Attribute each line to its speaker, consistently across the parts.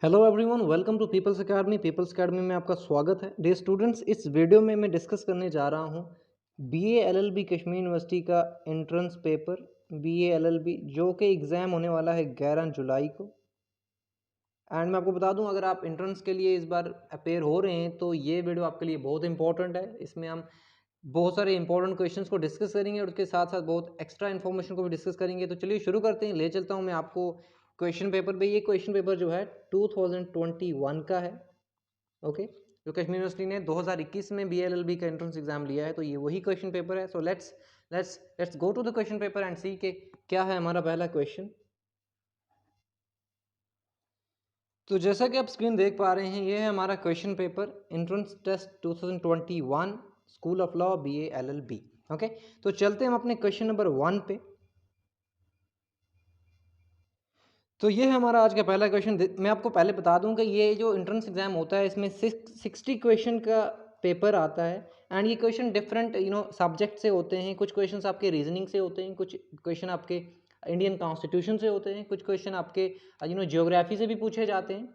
Speaker 1: Hello everyone, welcome to people's academy में आपका स्वागत है। डियर स्टूडेंट्स, इस वीडियो में मैं डिस्कस करने जा रहा हूँ बीए एलएलबी कश्मीर यूनिवर्सिटी का एंट्रेंस पेपर बीए एलएलबी जो कि एग्ज़ाम होने वाला है 11 जुलाई को। एंड मैं आपको बता दूं, अगर आप एंट्रेंस के लिए इस बार अपेयर हो रहे हैं तो ये वीडियो आपके लिए बहुत इंपॉर्टेंट है। इसमें हम बहुत सारे इंपॉर्टेंट क्वेश्चंस को डिस्कस करेंगे और उसके साथ साथ बहुत एक्स्ट्रा इन्फॉर्मेशन को भी डिस्कस करेंगे। तो चलिए शुरू करते हैं। ले चलता हूं मैं आपको क्वेश्चन पेपर पे। ये क्वेश्चन पेपर जो है 2021 का है। ओके, जो कश्मीर यूनिवर्सिटी ने 2021 में बीएलएलबी का एंट्रेंस एग्जाम लिया है, तो ये वही क्वेश्चन पेपर है। So let's go to the question paper and see के क्या है हमारा पहला क्वेश्चन। तो जैसा कि आप स्क्रीन देख पा रहे हैं, ये है हमारा question paper entrance test 2021 school of law BA LLB. Okay, तो चलते हैं हम अपने क्वेश्चन नंबर 1 पे। तो ये है हमारा आज का पहला क्वेश्चन। मैं आपको पहले बता दूं कि ये जो एंट्रेंस एग्जाम होता है इसमें 60 क्वेश्चन का पेपर आता है। एंड ये क्वेश्चन डिफरेंट सब्जेक्ट से होते हैं। कुछ क्वेश्चंस आपके रीजनिंग से होते हैं, कुछ क्वेश्चन आपके इंडियन कॉन्स्टिट्यूशन से होते हैं, कुछ क्वेश्चन आपके ज्योग्राफी से भी पूछे जाते हैं।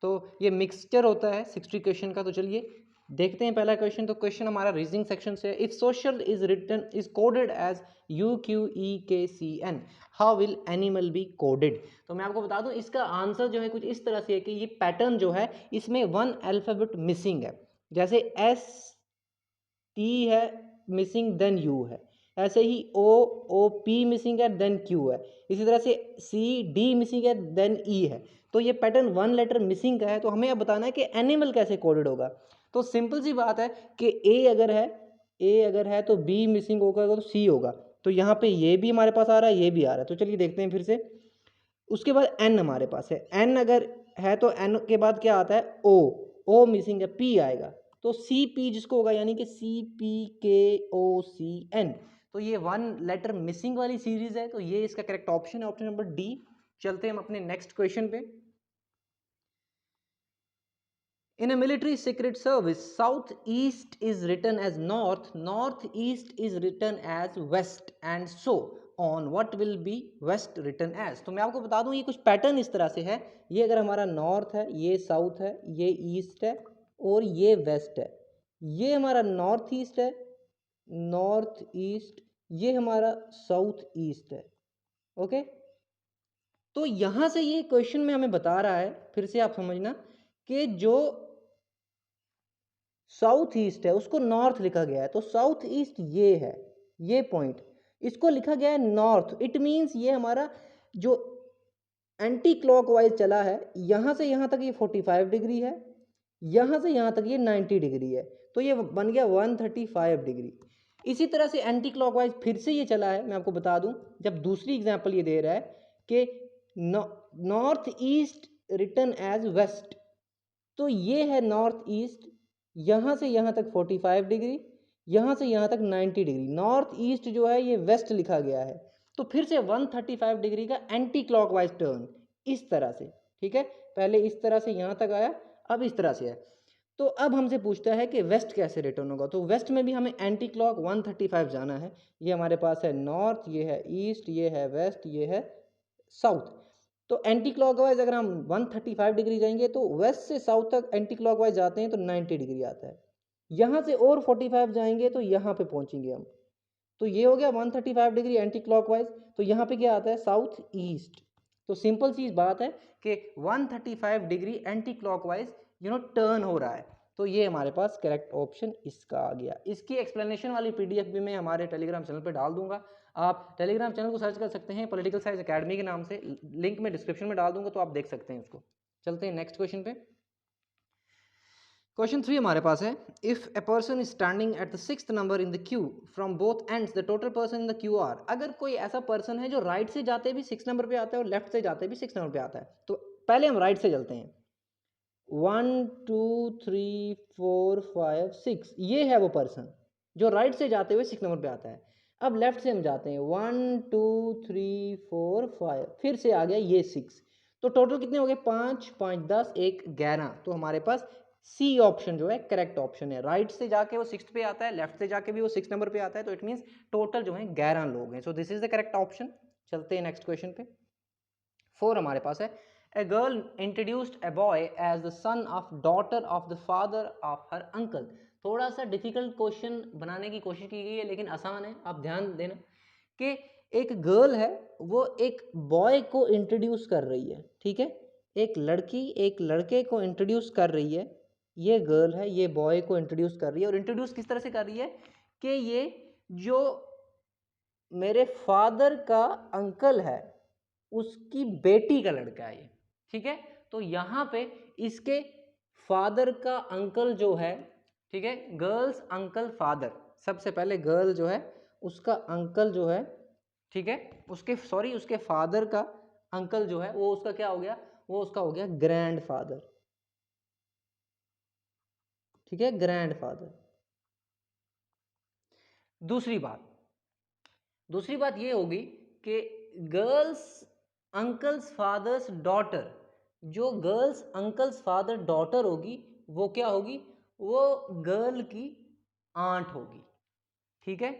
Speaker 1: तो ये मिक्सचर होता है 60 क्वेश्चन का। तो चलिए देखते हैं पहला क्वेश्चन। तो क्वेश्चन हमारा रीजनिंग सेक्शन से है। If social is coded as UQEKCN, how will animal be coded. तो मैं आपको बता दूं, इसका आंसर जो है कुछ इस तरह से है कि ये पैटर्न जो है इसमें 1 अल्फाबेट मिसिंग है। जैसे ST है मिसिंग, देन U है। ऐसे ही OP मिसिंग है, देन Q है। इसी तरह से CD मिसिंग है, देन E है। तो ये पैटर्न 1 लेटर मिसिंग का है। तो हमें अब बताना है कि एनिमल कैसे कोडेड होगा। तो सिंपल सी बात है कि A अगर है तो B मिसिंग होगा तो C होगा। तो यहाँ पे ये भी हमारे पास आ रहा है, ये भी आ रहा है। तो चलिए देखते हैं फिर से। उसके बाद N हमारे पास है। N अगर है तो N के बाद क्या आता है? O मिसिंग है, P आएगा। तो CP जिसको होगा, यानी कि CPKOCN। तो ये 1 लेटर मिसिंग वाली सीरीज है। तो ये इसका करेक्ट ऑप्शन है, ऑप्शन नंबर डी। चलते हैं हम अपने नेक्स्ट क्वेश्चन पे। In a military secret service, southeast is written as north, northeast is written as west, and so on. What will be west written as? तो मैं आपको बता दूं, ये कुछ पैटर्न इस तरह से है। ये अगर हमारा नॉर्थ है, ये साउथ है, ये ईस्ट है और ये वेस्ट है। ये हमारा नॉर्थ ईस्ट है, नॉर्थ ईस्ट। ये हमारा साउथ ईस्ट है। ओके, तो यहां से ये क्वेश्चन में हमें बता रहा है, फिर से आप समझना, कि जो साउथ ईस्ट है उसको नॉर्थ लिखा गया है। तो साउथ ईस्ट ये है, ये पॉइंट, इसको लिखा गया है नॉर्थ। इट मींस ये हमारा जो एंटी क्लॉकवाइज चला है, यहां से यहां तक ये 45 डिग्री है, यहां से यहां तक ये 90 डिग्री है। तो ये बन गया 135 डिग्री। इसी तरह से एंटी क्लॉकवाइज फिर से ये चला है। मैं आपको बता दूं, जब दूसरी एग्जांपल ये दे रहा है कि north east return as west, तो ये है नॉर्थ ईस्ट। यहां से यहां तक 45 डिग्री, यहां से यहां तक 90 डिग्री। नॉर्थ ईस्ट जो है ये वेस्ट लिखा गया है। तो फिर से 135 डिग्री का एंटी क्लॉकवाइज टर्न इस तरह से। ठीक है, पहले इस तरह से यहां तक आया, अब इस तरह से है। तो अब हमसे पूछता है कि वेस्ट कैसे रिटर्न होगा। तो वेस्ट में भी हमें एंटी क्लॉक 135 जाना है। ये हमारे पास है नॉर्थ, ये है ईस्ट, ये है वेस्ट, ये है साउथ। तो एंटी क्लॉकवाइज अगर हम 135 डिग्री जाएंगे तो वेस्ट से साउथ तक एंटी क्लॉकवाइज जाते हैं तो 90 डिग्री आता है। यहाँ से और 45 जाएंगे तो यहाँ पे पहुंचेंगे हम। तो ये हो गया 135 डिग्री एंटी क्लॉकवाइज। तो यहाँ पे क्या आता है? South east. तो सिंपल सी बात है कि 135 डिग्री एंटी क्लॉकवाइज टर्न हो रहा है। तो ये हमारे पास करेक्ट ऑप्शन इसका आ गया। इसकी एक्सप्लेनेशन वाली पीडीएफ भी मैं हमारे टेलीग्राम चैनल पे डाल दूंगा। आप टेलीग्राम चैनल को सर्च कर सकते हैं पॉलिटिकल साइंस एकेडमी के नाम से, लिंक में डिस्क्रिप्शन में डाल दूंगा, तो आप देख सकते हैं उसको। चलते हैं नेक्स्ट क्वेश्चन पे। क्वेश्चन 3 हमारे पास है, if a person is standing at the 6th number in the Q from both ends, the total person in the Q R. अगर कोई ऐसा पर्सन है जो राइट से जाते भी 6 नंबर पे आता है और लेफ्ट से जाते भी 6 नंबर पे आता है, तो पहले हम राइट से चलते हैं। 1 2 3 4 5 6, ये है वो पर्सन जो राइट से जाते हुए 6 नंबर पे आता है। अब लेफ्ट से हम जाते हैं 1 2 3 4 5, फिर से आ गया ये 6। तो टोटल कितने हो गए? 5 5 10 1 11। तो हमारे पास सी ऑप्शन जो है करेक्ट ऑप्शन है। राइट से जाके वो 6 पे आता है, लेफ्ट से जाके भी वो 6 नंबर पे आता है। तो इट मींस टोटल जो है 11 लोग हैं। So this is the correct option. चलते हैं नेक्स्ट क्वेश्चन पे। 4 हमारे पास है, a girl introduced a boy as the son of daughter of the father of her uncle. थोड़ा सा डिफिकल्ट क्वेश्चन बनाने की कोशिश की गई है लेकिन आसान है, आप ध्यान देना कि एक गर्ल है वो एक बॉय को इंट्रोड्यूस कर रही है, ठीक है, एक लड़की एक लड़के को इंट्रोड्यूस कर रही है, ये गर्ल है ये बॉय को इंट्रोड्यूस कर रही है। और इंट्रोड्यूस किस तरह से कर रही है कि ये जो मेरे फादर का अंकल है उसकी बेटी का लड़का है ये, ठीक है। तो यहाँ पे इसके फादर का अंकल जो है, ठीक है, गर्ल्स अंकल फादर, सबसे पहले गर्ल जो है उसका अंकल जो है, ठीक है, उसके फादर का अंकल जो है वो उसका क्या हो गया, वो उसका हो गया ग्रैंडफादर, ठीक है, ग्रैंडफादर। दूसरी बात ये होगी कि गर्ल्स अंकल्स फादर्स डॉटर, जो गर्ल्स अंकल्स फादर डॉटर होगी वो क्या होगी, वो गर्ल की आंट होगी, ठीक है।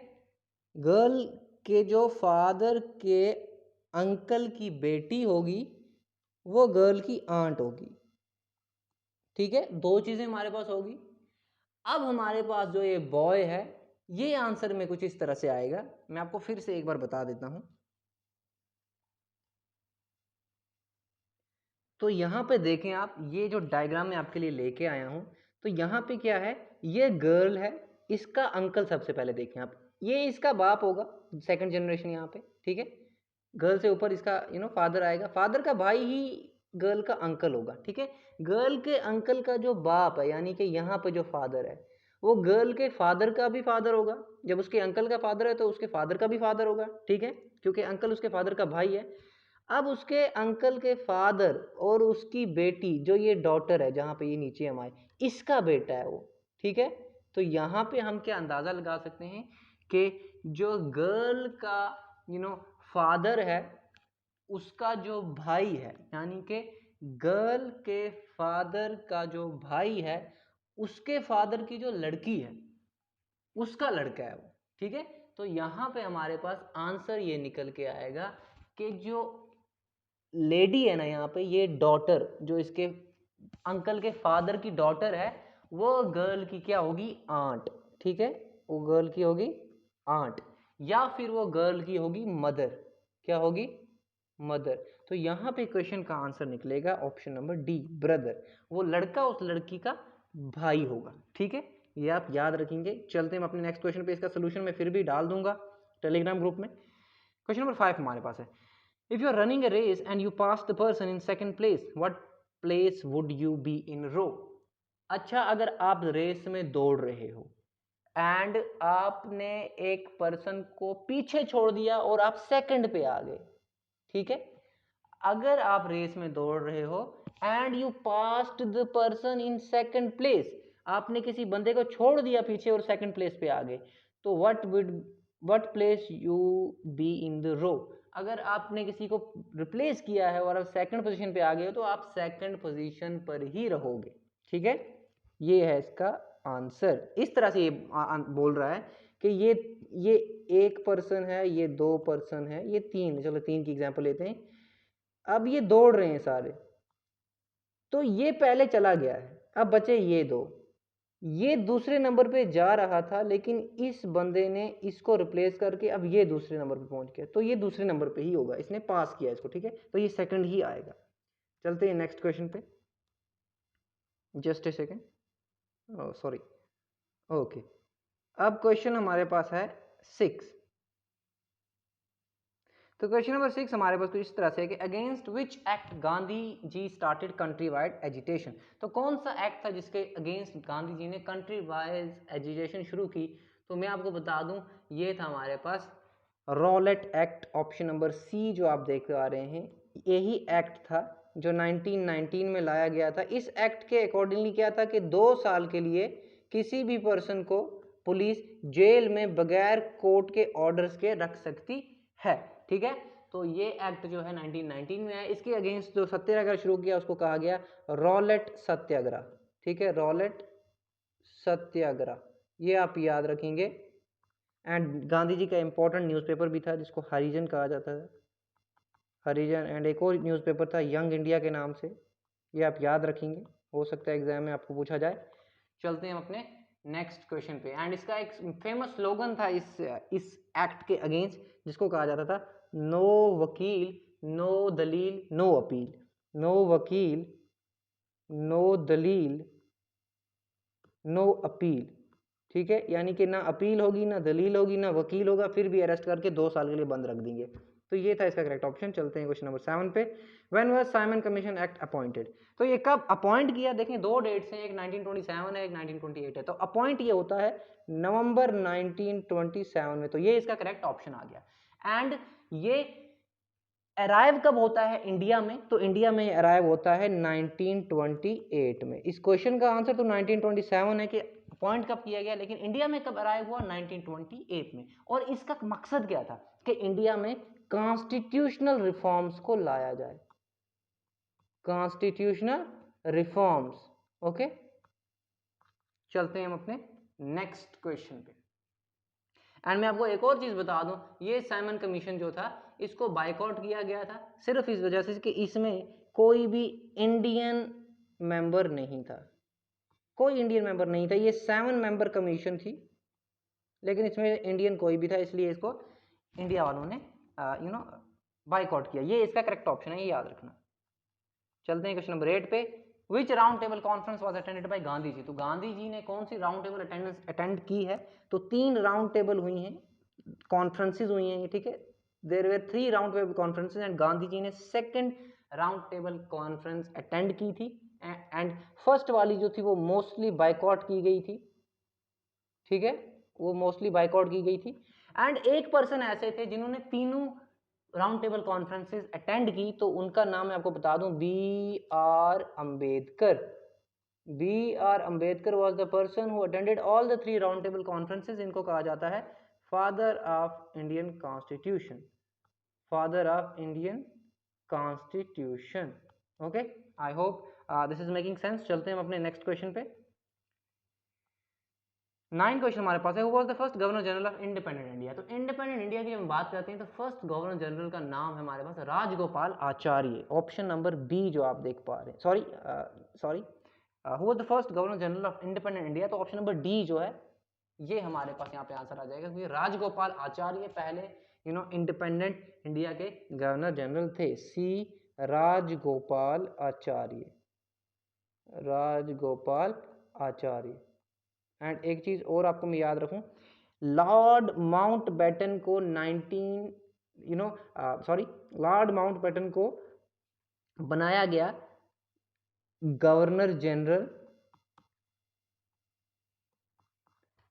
Speaker 1: गर्ल के जो फादर के अंकल की बेटी होगी वो गर्ल की आंट होगी, ठीक है। दो चीजें हमारे पास होगी। अब हमारे पास जो ये बॉय है ये आंसर में कुछ इस तरह से आएगा, मैं आपको फिर से एक बार बता देता हूं। तो यहाँ पे देखें आप, ये जो डायग्राम मैं आपके लिए लेके आया हूँ, तो यहाँ पे क्या है, ये गर्ल है, इसका अंकल सबसे पहले देखें आप, ये इसका बाप होगा, सेकंड जनरेशन यहाँ पे, ठीक है। गर्ल से ऊपर इसका फादर आएगा, फादर का भाई ही गर्ल का अंकल होगा, ठीक है। गर्ल के अंकल का जो बाप है यानी कि यहाँ पे जो फादर है वो गर्ल के फादर का भी फादर होगा, जब उसके अंकल का फादर है तो उसके फादर का भी फादर होगा, ठीक है, क्योंकि अंकल उसके फादर का भाई है। अब उसके अंकल के फादर और उसकी बेटी जो ये डॉटर है जहाँ पे ये नीचे हम आए, इसका बेटा है वो, ठीक है। तो यहाँ पे हम क्या अंदाज़ा लगा सकते हैं कि जो गर्ल का फादर है उसका जो भाई है, यानी कि गर्ल के फादर का जो भाई है उसके फादर की जो लड़की है उसका लड़का है वो, ठीक है। तो यहाँ पे हमारे पास आंसर ये निकल के आएगा कि जो लेडी है ना यहाँ पे, ये डॉटर जो इसके अंकल के फादर की डॉटर है वो गर्ल की क्या होगी, आंट, ठीक है, वो गर्ल की होगी आंट, या फिर वो गर्ल की होगी मदर, क्या होगी, मदर। तो यहाँ पे क्वेश्चन का आंसर निकलेगा ऑप्शन नंबर डी, ब्रदर, वो लड़का उस लड़की का भाई होगा, ठीक है, ये आप याद रखेंगे। चलते हैं अपने नेक्स्ट क्वेश्चन पे, इसका सोल्यूशन मैं फिर भी डाल दूंगा टेलीग्राम ग्रुप में। क्वेश्चन नंबर 5 हमारे पास है, if you are running a race and you pass the person in second place, what place would you be in row? अच्छा, अगर आप रेस में दौड़ रहे हो एंड आपने एक पर्सन को पीछे छोड़ दिया और आप सेकंड पे आ गए, ठीक है। अगर आप रेस में दौड़ रहे हो and you passed the person in second place, आपने किसी बंदे को छोड़ दिया पीछे और सेकंड प्लेस पे आ गए, तो what place you be in the row? अगर आपने किसी को रिप्लेस किया है और आप सेकंड पोजीशन पे आ गए हो तो आप सेकंड पोजीशन पर ही रहोगे, ठीक है। ये है इसका आंसर। इस तरह से ये बोल रहा है कि ये एक पर्सन है, ये दो पर्सन है, ये तीन, चलो तीन की एग्जांपल लेते हैं। अब ये दौड़ रहे हैं सारे, तो ये पहले चला गया है, अब बचे ये दो, ये दूसरे नंबर पे जा रहा था लेकिन इस बंदे ने इसको रिप्लेस करके अब ये दूसरे नंबर पे पहुंच गया, तो ये दूसरे नंबर पे ही होगा, इसने पास किया इसको, ठीक है, तो ये सेकंड ही आएगा। चलते हैं नेक्स्ट क्वेश्चन पे, just a second, sorry, okay. अब क्वेश्चन हमारे पास है 6। तो क्वेश्चन नंबर 6 हमारे पास कुछ इस तरह से है कि against which act Gandhi ji started country wide agitation. तो कौन सा एक्ट था जिसके अगेंस्ट गांधी जी ने कंट्री वाइड एजिटेशन शुरू की? तो मैं आपको बता दूं, ये था हमारे पास Rowlatt Act, option number C जो आप देख पा रहे हैं, यही एक्ट था जो 1919 में लाया गया था। इस एक्ट के अकॉर्डिंगली क्या था कि 2 साल के लिए किसी भी पर्सन को पुलिस जेल में बगैर कोर्ट के ऑर्डर्स के रख सकती है, ठीक है। तो ये एक्ट जो है 1919 में है। इसके अगेंस्ट जो सत्याग्रह शुरू किया उसको कहा गया रॉलेट सत्याग्रह, ठीक है, रॉलेट सत्याग्रह, ये आप याद रखेंगे। एंड गांधी जी का इंपॉर्टेंट न्यूज़पेपर भी था जिसको हरिजन कहा जाता है, हरिजन, एंड एक और न्यूज़पेपर था यंग इंडिया के नाम से, ये आप याद रखेंगे, हो सकता है एग्जाम में आपको पूछा जाए। चलते हैं हम अपने नेक्स्ट क्वेश्चन पे, एंड इसका एक फेमस स्लोगन था इस एक्ट के अगेंस्ट, जिसको कहा जाता था नो वकील नो दलील नो अपील। नो वकील नो दलील नो अपील, ठीक है, यानी कि ना अपील होगी ना दलील होगी ना वकील होगा, फिर भी अरेस्ट करके 2 साल के लिए बंद रख देंगे। तो ये था इसका करेक्ट ऑप्शन। चलते हैं क्वेश्चन नंबर 7 पे। When was Simon commission act appointed? तो ये कब अपॉइंट किया, देखें 2 डेट्स हैं, एक 1927 है, एक 1928 है। तो अपॉइंट ये होता है नवंबर 1927 में, तो ये इसका करेक्ट ऑप्शन आ गया। एंड ये अराइव कब होता है इंडिया में? तो इंडिया में अराइव होता है 1928 में। इस क्वेश्चन का आंसर तो 1927 है कि अपॉइंट कब किया गया, लेकिन इंडिया में कब अराइव हुआ? 1928 में। और इसका मकसद क्या था कि इंडिया में कॉन्स्टिट्यूशनल रिफॉर्म्स को लाया जाए, कॉन्स्टिट्यूशनल रिफॉर्म्स। ओके, चलते हैं हम अपने नेक्स्ट क्वेश्चन पे। एंड मैं आपको एक और चीज बता दूं, ये साइमन कमीशन जो था इसको बायकॉट किया गया था सिर्फ इस वजह से कि इसमें कोई भी इंडियन मेंबर नहीं था, कोई इंडियन मेंबर नहीं था। ये 7 मेंबर कमीशन थी, लेकिन इसमें इंडियन कोई भी था, इसलिए इसको इंडिया वालों ने बायकॉट किया। ये इसका करेक्ट ऑप्शन है, ये याद रखना। चलते हैं क्वेश्चन नंबर 8 पे। Which round table conference was attended by Gandhi ji? तो गांधी जी ने कौन सी राउंड टेबल अटेंड की है? तो 3 राउंड टेबल हुई हैं, कॉन्फ्रेंसेज हुई हैं, ठीक है। There were 3 round table conferences and Gandhi ji ने second round table conference attend की थी। एंड फर्स्ट वाली जो थी वो मोस्टली बायकॉट की गई थी, ठीक है, वो मोस्टली बायकॉट की गई थी। एंड एक पर्सन ऐसे थे जिन्होंने तीनों राउंड टेबल कॉन्फ्रेंसेस अटेंड की, तो उनका नाम मैं आपको बता दूं, B R Ambedkar. B R Ambedkar was the person who attended all the 3 round table conferences. इनको कहा जाता है father of Indian constitution, father of Indian constitution. Okay, I hope this is making sense. चलते हैं हम अपने नेक्स्ट क्वेश्चन पे। 9 question हमारे पास है। Who was the first governor general of independent India? तो इंडिपेंडेंट इंडिया की हम बात करते हैं तो फर्स्ट गवर्नर जनरल का नाम है हमारे पास राजगोपाल आचार्य। ऑप्शन नंबर बी जो आप देख पा रहे हैं, sorry who was the first governor general of independent India? तो ऑप्शन नंबर डी जो है ये हमारे पास यहाँ पे आंसर आ जाएगा, क्योंकि राजगोपाल आचार्य पहले इंडिपेंडेंट इंडिया के गवर्नर जनरल थे। सी राजगोपाल आचार्य, राजगोपाल आचार्य। एंड एक चीज और आपको मैं याद रखूं, लॉर्ड माउंटबेटन को लॉर्ड माउंटबेटन को बनाया गया गवर्नर जनरल,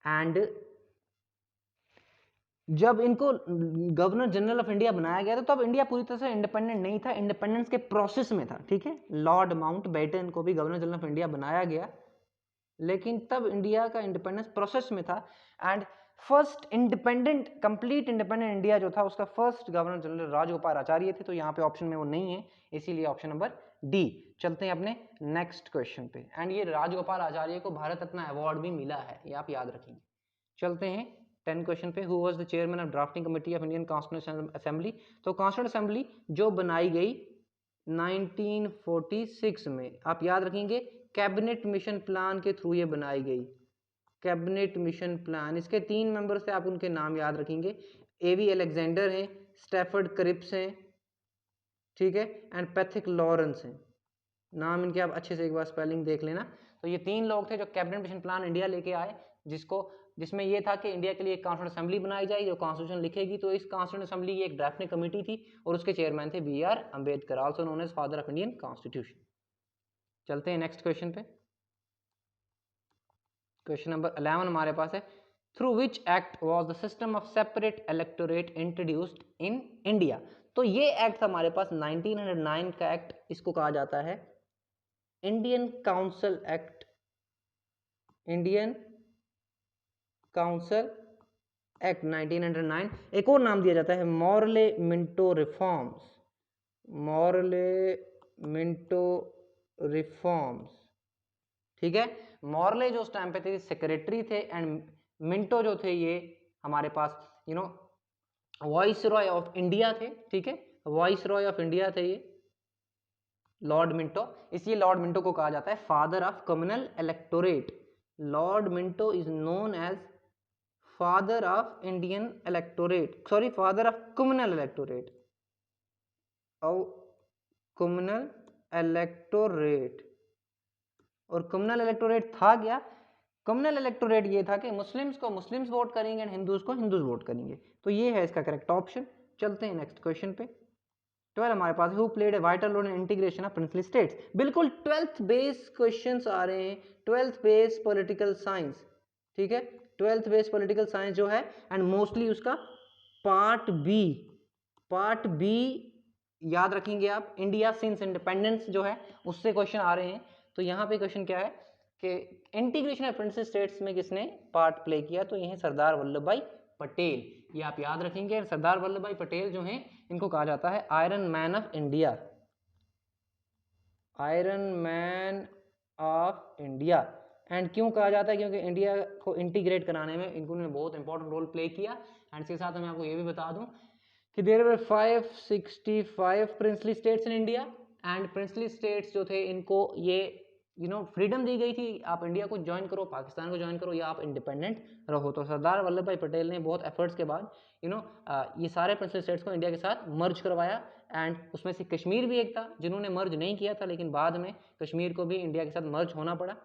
Speaker 1: एंड जब इनको गवर्नर जनरल ऑफ इंडिया बनाया गया था तब इंडिया पूरी तरह से इंडिपेंडेंट नहीं था, इंडिपेंडेंस के प्रोसेस में था, ठीक है। लॉर्ड माउंटबेटन को भी गवर्नर जनरल ऑफ इंडिया बनाया गया, लेकिन तब इंडिया का इंडिपेंडेंस प्रोसेस में था। And first independent complete independent India जो था उसका फर्स्ट गवर्नर जनरल राजगोपाल आचार्य थे। तो यहाँ पे ऑप्शन में वो नहीं है, इसीलिए ऑप्शन नंबर डी। चलते हैं अपने नेक्स्ट क्वेश्चन पे। एंड ये राजगोपाल आचार्य को भारत रत्न अवार्ड भी मिला है, ये आप याद रखेंगे। चलते हैं 10 क्वेश्चन पे। Who was the chairman of drafting committee of Indian constitution assembly? तो कॉन्स्टिट्यूशन असेंबली जो बनाई गई 1946 में, आप याद रखेंगे कैबिनेट मिशन प्लान के थ्रू ये बनाई गई, कैबिनेट मिशन प्लान। इसके 3 मेंबर से आप उनके नाम याद रखेंगे, एवी अलेक्जेंडर हैं, स्टैफर्ड क्रिप्स हैं, ठीक है, एंड पैथिक लॉरेंस हैं। नाम इनके आप अच्छे से एक बार स्पेलिंग देख लेना। तो ये 3 लोग थे जो कैबिनेट मिशन प्लान इंडिया लेके आए, जिसमें ये था कि इंडिया के लिए एक कॉन्स्टिट्यूशन असेंबली बनाई जाए जो कॉन्स्टिट्यूशन लिखेगी। तो इस कॉन्स्टिट्यूशन असेंबली की एक ड्राफ्टिंग कमेटी थी और उसके चेयरमैन थे B R Ambedkar, also known as father of Indian constitution. चलते हैं नेक्स्ट क्वेश्चन पे। क्वेश्चन नंबर 11 हमारे पास है, through which act was the system of separate electorate introduced in India? तो ये एक्ट हमारे पास 1909 का एक्ट, इसको कहा जाता है Indian council act, Indian council act 1909। एक और नाम दिया जाता है Morley Minto reforms, Morley Minto reforms, ठीक है। मॉर्ले जो उस टाइम पे थे सेक्रेटरी थे, एंड मिंटो जो थे ये हमारे पास वॉइस रॉय ऑफ इंडिया थे, ठीक है। वॉइस रॉय ऑफ इंडिया थे ये लॉर्ड मिंटो, इसलिए लॉर्ड मिंटो को कहा जाता है father of communal electorate. Lord Minto is known as father of Indian electorate, sorry father of communal electorate और कम्युनल इलेक्टोरेट। और कम्युनल इलेक्टोरेट था क्या? कम्युनल इलेक्टोरेट ये था कि मुस्लिम्स को मुस्लिम्स वोट करेंगे एंड हिंदूज को हिंदूज वोट करेंगे। तो ये है इसका करेक्ट ऑप्शन। चलते हैं नेक्स्ट क्वेश्चन पे। 12 हमारे पास, who played a vital role in integration of princely states. बिल्कुल 12th बेस क्वेश्चंस आ रहे हैं, 12th बेस पॉलिटिकल साइंस, ठीक है, 12th बेस पॉलिटिकल साइंस जो है एंड मोस्टली उसका पार्ट बी याद रखेंगे आप, इंडिया सिंस इंडिपेंडेंस जो है उससे क्वेश्चन आ रहे हैं। तो यहाँ पे क्वेश्चन क्या है कि इंटीग्रेशन ऑफ प्रिंसली स्टेट्स में किसने पार्ट प्ले किया? तो ये है सरदार वल्लभ भाई पटेल, ये आप याद रखेंगे। सरदार वल्लभ भाई पटेल जो हैं इनको कहा जाता है iron man of India, iron man of India. And क्यों कहा जाता है? क्योंकि इंडिया को इंटीग्रेट कराने में इन्होंने बहुत इंपॉर्टेंट रोल प्ले किया। एंड इसके साथ मैं आपको ये भी बता दूं कि there were 565 princely states in India and princely states जो थे इनको ये फ्रीडम दी गई थी, आप इंडिया को ज्वाइन करो, पाकिस्तान को ज्वाइन करो या आप इंडिपेंडेंट रहो। तो सरदार वल्लभ भाई पटेल ने बहुत एफर्ट्स के बाद ये सारे प्रिंसली स्टेट्स को इंडिया के साथ मर्ज करवाया। एंड उसमें से कश्मीर भी एक था जिन्होंने मर्ज नहीं किया था, लेकिन बाद में कश्मीर को भी इंडिया के साथ मर्ज होना पड़ा।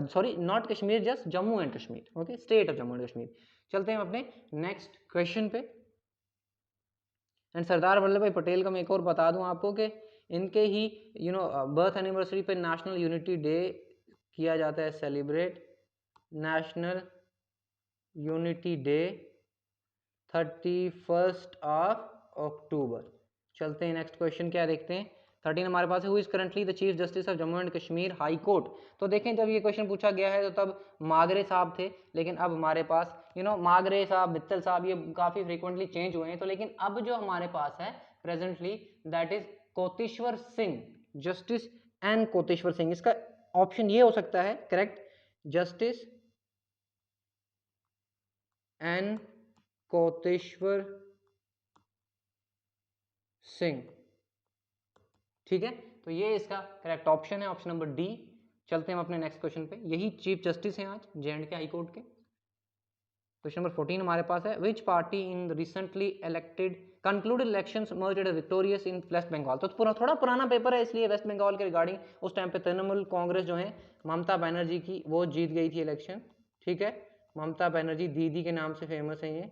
Speaker 1: Sorry not Kashmir, just Jammu and Kashmir, okay, state of Jammu and Kashmir. चलते हैं अपने नेक्स्ट क्वेश्चन पे। एंड सरदार वल्लभ भाई पटेल का मैं एक और बता दूं आपको कि इनके ही बर्थ एनिवर्सरी पे नेशनल यूनिटी डे किया जाता है सेलिब्रेट, नेशनल यूनिटी डे 31 अक्टूबर। चलते हैं नेक्स्ट क्वेश्चन क्या देखते हैं। 13 हमारे पास है, who is currently the chief justice of Jammu and Kashmir high court. तो देखें जब ये क्वेश्चन पूछा गया है तो तब मागरे साहब थे, लेकिन अब हमारे पास मागरे साहब, मित्तल साहब, ये काफी फ्रीक्वेंटली चेंज हुए हैं। तो लेकिन अब जो हमारे पास है presently that is Koteshwar Singh, justice N Koteshwar Singh. इसका ऑप्शन ये हो सकता है correct, justice N Koteshwar Singh, ठीक है। तो ये इसका करेक्ट ऑप्शन है, ऑप्शन नंबर डी। चलते हैं हम अपने नेक्स्ट क्वेश्चन पे। यही चीफ जस्टिस हैं आज J&K हाई कोर्ट के। क्वेश्चन नंबर 14 हमारे पास है, which party in recently elected concluded elections emerged victorious in West Bengal. तो थोड़ा पुराना पेपर है इसलिए वेस्ट बंगाल के रिगार्डिंग उस टाइम पे तृणमूल कांग्रेस जो है ममता बनर्जी की वो जीत गई थी इलेक्शन, ठीक है। ममता बनर्जी दीदी के नाम से फेमस है, ये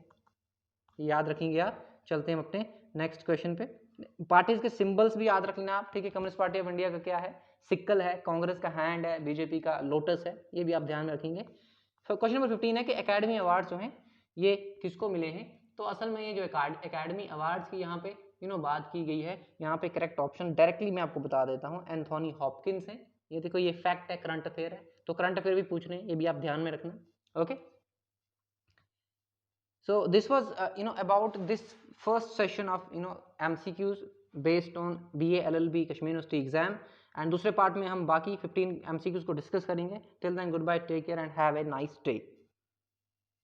Speaker 1: याद रखेंगे आप। चलते हैं अपने नेक्स्ट क्वेश्चन पे। पार्टीज के सिंबल्स भी याद रख लेना आप, ठीक है। कम्युनिस्ट पार्टी ऑफ इंडिया का क्या है? सिक्कल है, कांग्रेस का हैंड है, बीजेपी का लोटस है, ये भी आप ध्यान में रखेंगे। तो क्वेश्चन नंबर 15 है कि एकेडमी अवार्ड जो हैं ये किसको मिले हैं। तो असल में ये जो एकेडमी अवार्ड्स की यहाँ पे बात की गई है, यहाँ पे करेक्ट ऑप्शन डायरेक्टली मैं आपको बता देता हूँ, एंथोनी हॉपकिंस है। ये देखो ये फैक्ट है, करंट अफेयर है, तो करंट अफेयर भी पूछ रहे हैं, ये भी आप ध्यान में रखना, okay. So this was about this first session of MCQs based on BA LLB Kashmir University exam, and दूसरे पार्ट में हम बाकी 15 MCQs को डिस्कस करेंगे। Till then, goodbye, take care and have a nice day.